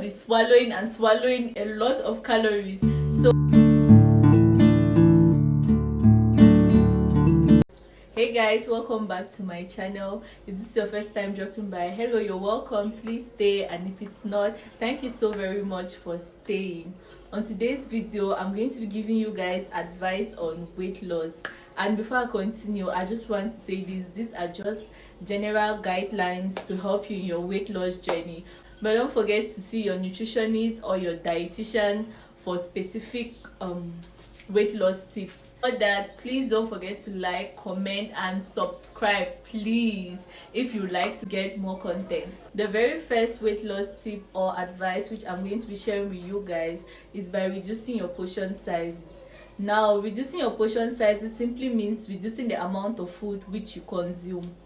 be swallowing and swallowing a lot of calories. So hey guys, welcome back to my channel. If this is your first time dropping by, hello, you're welcome. Please stay, and if it's not, thank you so very much for staying. On today's video, I'm going to be giving you guys advice on weight loss. And before I continue, I just want to say these are just general guidelines to help you in your weight loss journey. But don't forget to see your nutritionist or your dietitian for specific weight loss tips. For that, please don't forget to like, comment and subscribe, please, if you like to get more content. The very first weight loss tip or advice which I'm going to be sharing with you guys is by reducing your portion sizes. Now, reducing your portion sizes simply means reducing the amount of food which you consume.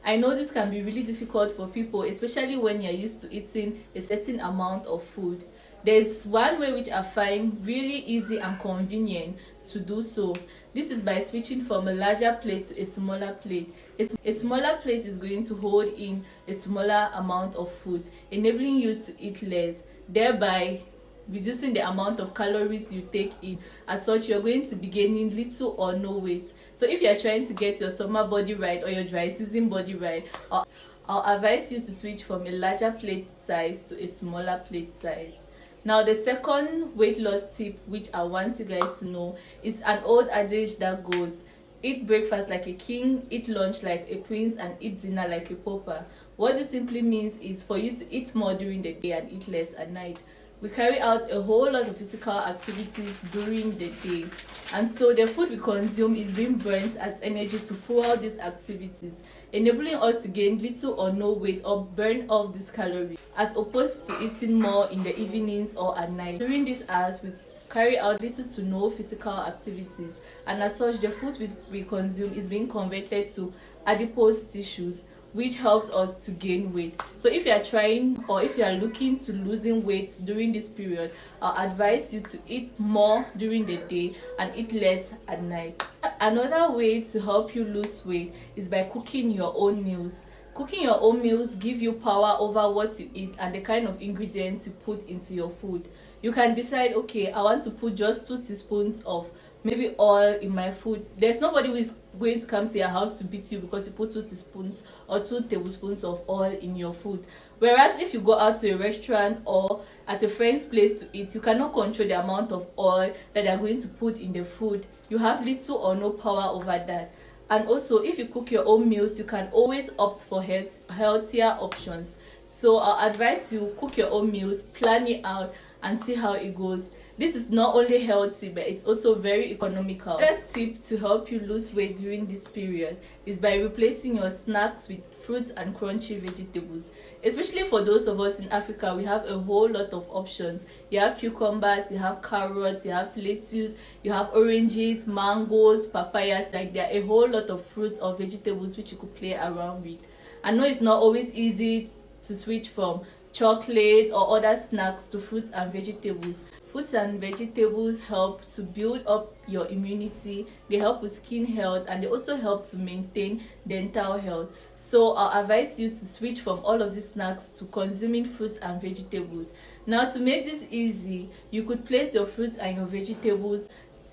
I know this can be really difficult for people, especially when you're used to eating a certain amount of food. There's one way which I find really easy and convenient to do so. This is by switching from a larger plate to a smaller plate. A smaller plate is going to hold in a smaller amount of food, enabling you to eat less, thereby reducing the amount of calories you take in. As such, you're going to be gaining little or no weight. So if you're trying to get your summer body right or your dry season body right, I'll advise you to switch from a larger plate size to a smaller plate size. Now, the second weight loss tip which I want you guys to know is an old adage that goes, eat breakfast like a king, eat lunch like a prince, and eat dinner like a pauper. What this simply means is for you to eat more during the day and eat less at night. We carry out a whole lot of physical activities during the day, and so the food we consume is being burnt as energy to fuel these activities, enabling us to gain little or no weight or burn off these calories, as opposed to eating more in the evenings or at night. During these hours, we carry out little to no physical activities, and as such, the food we consume is being converted to adipose tissues, which helps us to gain weight. So if you are trying or if you are looking to losing weight during this period, I'll advise you to eat more during the day and eat less at night. Another way to help you lose weight is by cooking your own meals. Cooking your own meals give you power over what you eat and the kind of ingredients you put into your food. You can decide, okay, I want to put just 2 teaspoons of maybe oil in my food. There's nobody who is going to come to your house to beat you because you put 2 teaspoons or 2 tablespoons of oil in your food. Whereas if you go out to a restaurant or at a friend's place to eat, you cannot control the amount of oil that they are going to put in the food. You have little or no power over that. And also, if you cook your own meals, you can always opt for healthier options. So I'll advise you cook your own meals, plan it out, and see how it goes. This is not only healthy, but it's also very economical. Another tip to help you lose weight during this period is by replacing your snacks with fruits and crunchy vegetables. Especially for those of us in Africa, we have a whole lot of options. You have cucumbers, you have carrots, you have lettuce, you have oranges, mangoes, papayas. Like, there are a whole lot of fruits or vegetables which you could play around with. I know it's not always easy to switch from chocolate or other snacks to fruits and vegetables. Fruits and vegetables help to build up your immunity, they help with skin health, and they also help to maintain dental health. So I'll advise you to switch from all of these snacks to consuming fruits and vegetables. Now, to make this easy, you could place your fruits and your vegetables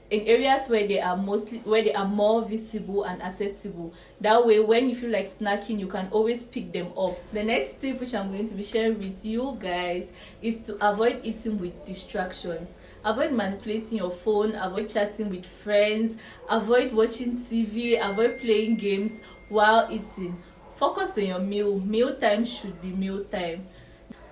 in areas where they are more visible and accessible. That way, when you feel like snacking, you can always pick them up. The next tip which I'm going to be sharing with you guys is to avoid eating with distractions. Avoid manipulating your phone, avoid chatting with friends, avoid watching TV, avoid playing games while eating. Focus on your meal. Meal time should be meal time.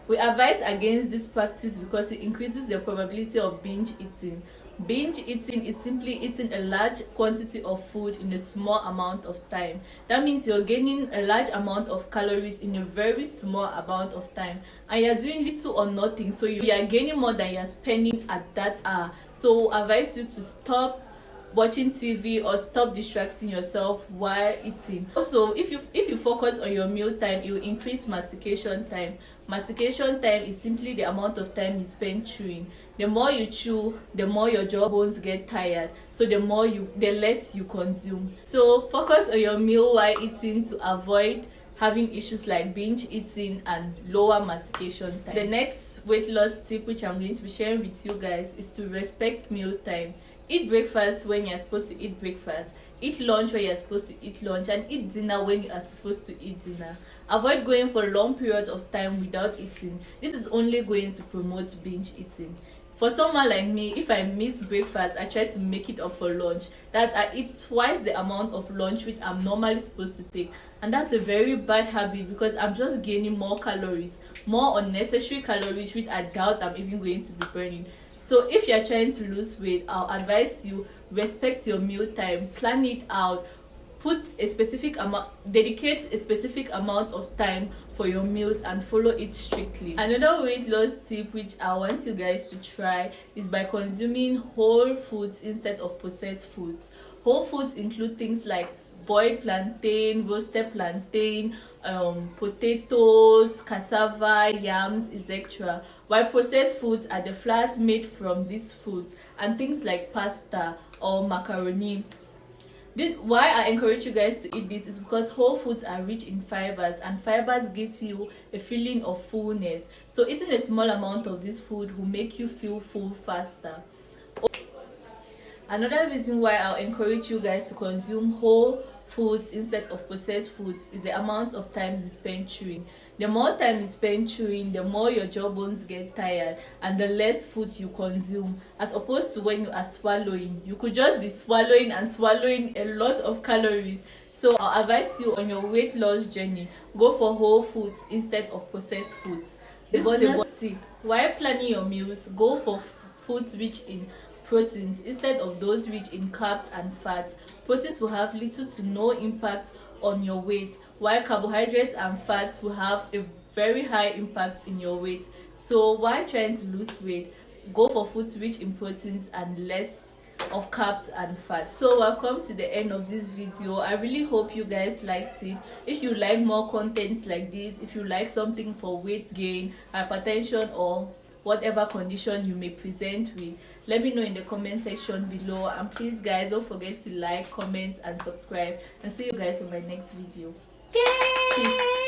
We advise against this practice because it increases your probability of binge eating. Binge eating is simply eating a large quantity of food in a small amount of time. That means you're gaining a large amount of calories in a very small amount of time, and you're doing little or nothing, so you are gaining more than you're spending at that hour. So I advise you to stop watching TV or stop distracting yourself while eating. Also, if you focus on your meal time, it will increase mastication time. Mastication time is simply the amount of time you spend chewing. The more you chew, the more your jawbones get tired, so the less you consume. So focus on your meal while eating to avoid having issues like binge eating and lower mastication time. The next weight loss tip which I'm going to be sharing with you guys is to respect meal time. Eat breakfast when you're supposed to eat breakfast, eat lunch when you're supposed to eat lunch, and eat dinner when you are supposed to eat dinner. Avoid going for long periods of time without eating. This is only going to promote binge eating. For someone like me, if I miss breakfast, I try to make it up for lunch. That's, I eat twice the amount of lunch which I'm normally supposed to take, and that's a very bad habit because I'm just gaining more calories, more unnecessary calories which I doubt I'm even going to be burning. So if you're trying to lose weight, I'll advise you, respect your meal time, plan it out, put a specific amount, dedicate a specific amount of time for your meals and follow it strictly. Another weight loss tip which I want you guys to try is by consuming whole foods instead of processed foods. Whole foods include things like boiled plantain, roasted plantain, potatoes, cassava, yams, etc. While processed foods are the flours made from these foods and things like pasta or macaroni. Why I encourage you guys to eat this is because whole foods are rich in fibers, and fibers give you a feeling of fullness. So eating a small amount of this food will make you feel full faster. Another reason why I'll encourage you guys to consume whole foods instead of processed foods is the amount of time you spend chewing. The more time you spend chewing, the more your jawbones get tired and the less food you consume, as opposed to when you are swallowing. You could just be swallowing and swallowing a lot of calories. So I'll advise you, on your weight loss journey, go for whole foods instead of processed foods. This is a bonus tip. While planning your meals, go for foods rich in proteins instead of those rich in carbs and fats. Proteins will have little to no impact on your weight, while carbohydrates and fats will have a very high impact in your weight. So while trying to lose weight, go for foods rich in proteins and less of carbs and fats. So welcome to the end of this video. I really hope you guys liked it. If you like more contents like this, if you like something for weight gain, hypertension, or whatever condition you may present with, let me know in the comment section below. And please guys, don't forget to like, comment and subscribe, and see you guys in my next video. Peace.